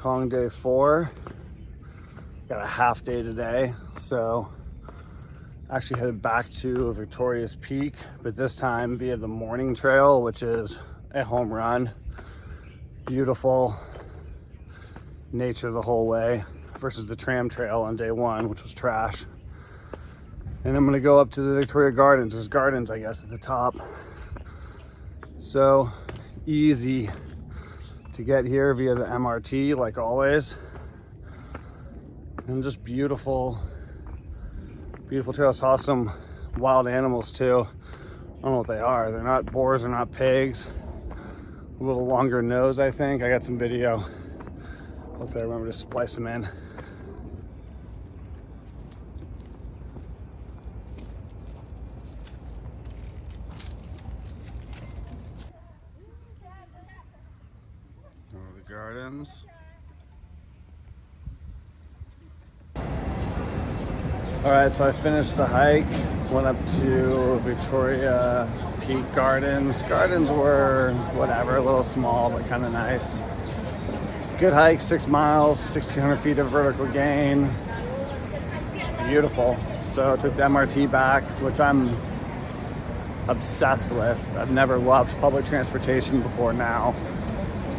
Kong day 4. Got a half day today, so actually headed back to Victoria's Peak, but this time via the morning trail, which is a home run. Beautiful nature the whole way versus the tram trail on day 1, which was trash. And I'm gonna go up to the Victoria Gardens. There's gardens, I guess, at the top. So easy to get here via the MRT, like always. And just beautiful, beautiful trail. Saw some wild animals too. I don't know what they are. They're not boars, they're not pigs. A little longer nose, I think. I got some video. Hopefully I remember to splice them in. The gardens. All right, so I finished the hike, went up to Victoria Peak Gardens. Gardens were whatever, a little small, but kind of nice. Good hike, 6 miles, 1,600 feet of vertical gain. Just beautiful. So I took the MRT back, which I'm obsessed with. I've never loved public transportation before now,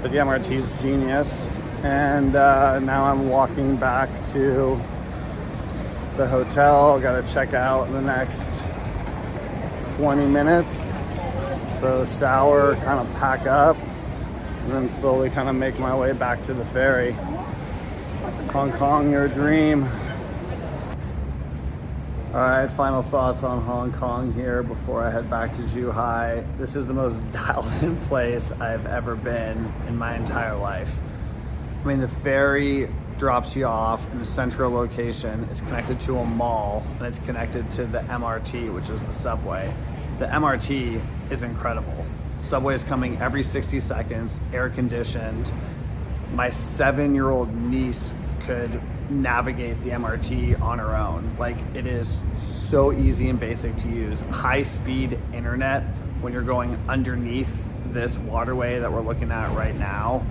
but the MRT is genius. And now I'm walking back to the hotel. Got to check out in the next 20 minutes. So shower, kind of pack up, and then slowly kind of make my way back to the ferry. Hong Kong, your dream. All right, final thoughts on Hong Kong here before I head back to Zhuhai. This is the most dialed in place I've ever been in my entire life. I mean, the ferry drops you off in a central location. It's connected to a mall, and it's connected to the MRT, which is the subway. The MRT is incredible. Subway is coming every 60 seconds, air conditioned. My 7-year-old niece could navigate the MRT on her own. Like, it is so easy and basic to use. High-speed internet when you're going underneath this waterway that we're looking at right now.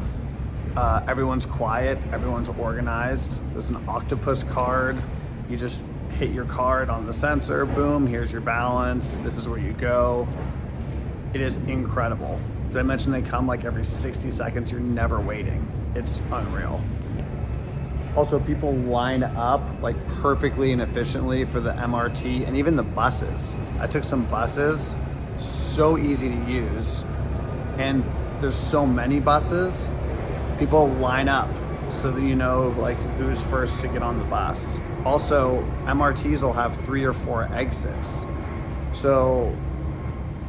Everyone's quiet, everyone's organized. There's an octopus card. You just hit your card on the sensor, boom, here's your balance, this is where you go. It is incredible. Did I mention they come like every 60 seconds? You're never waiting. It's unreal. Also, people line up like perfectly and efficiently for the MRT and even the buses. I took some buses, so easy to use, and there's so many buses. People line up so that you know like who's first to get on the bus. Also, MRTs will have 3 or 4 exits. So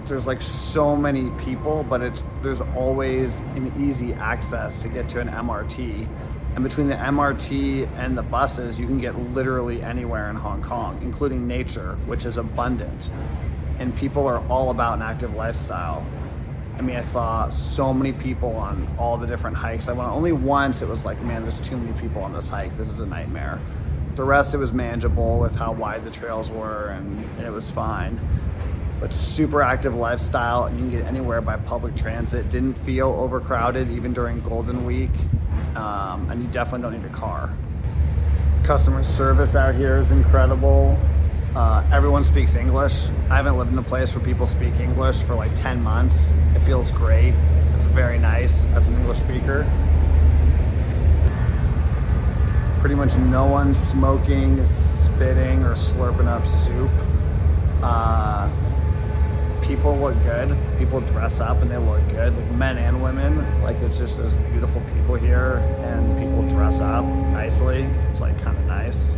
there's like so many people, but there's always an easy access to get to an MRT. And between the MRT and the buses, you can get literally anywhere in Hong Kong, including nature, which is abundant. And people are all about an active lifestyle. I mean, I saw so many people on all the different hikes. I went only once. It was like, man, there's too many people on this hike. This is a nightmare. The rest, it was manageable with how wide the trails were, and it was fine. But super active lifestyle, and you can get anywhere by public transit. Didn't feel overcrowded even during Golden Week, and you definitely don't need a car. Customer service out here is incredible. Everyone speaks English. I haven't lived in a place where people speak English for like 10 months. It feels great. It's very nice as an English speaker. Pretty much no one smoking, spitting, or slurping up soup. People look good. People dress up and they look good, like men and women. Like, it's just there's beautiful people here, and people dress up nicely. It's like kind of nice.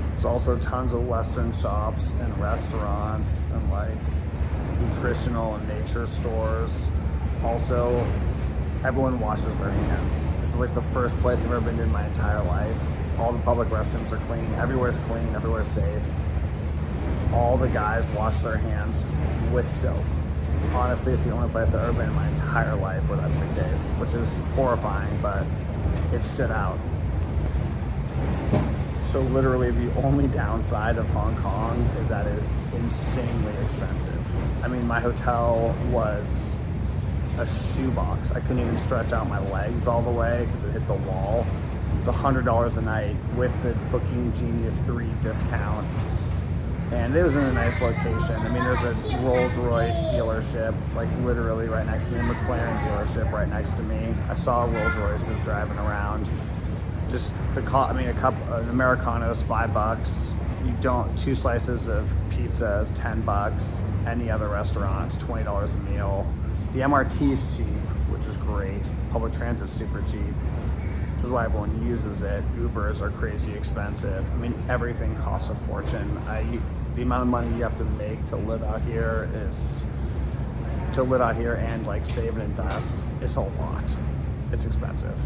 There's also tons of Western shops and restaurants and like nutritional and nature stores. Also, everyone washes their hands. This is like the first place I've ever been to in my entire life. All the public restrooms are clean. Everywhere's clean. Everywhere's safe. All the guys wash their hands with soap. Honestly, it's the only place I've ever been in my entire life where that's the case, which is horrifying, but it stood out. So literally the only downside of Hong Kong is that it is insanely expensive. I mean, my hotel was a shoebox. I couldn't even stretch out my legs all the way because it hit the wall. It was $100 a night with the Booking Genius 3 discount. And it was in a nice location. I mean, there's a Rolls Royce dealership, like literally right next to me, a McLaren dealership right next to me. I saw Rolls Royces driving around. Just a cup, an Americano is $5. You don't, 2 slices of pizza is $10. Any other restaurant, it's $20 a meal. The MRT is cheap, which is great. Public transit's super cheap, which is why everyone uses it. Ubers are crazy expensive. I mean, everything costs a fortune. The amount of money you have to make to live out here and like save and invest is a lot. It's expensive.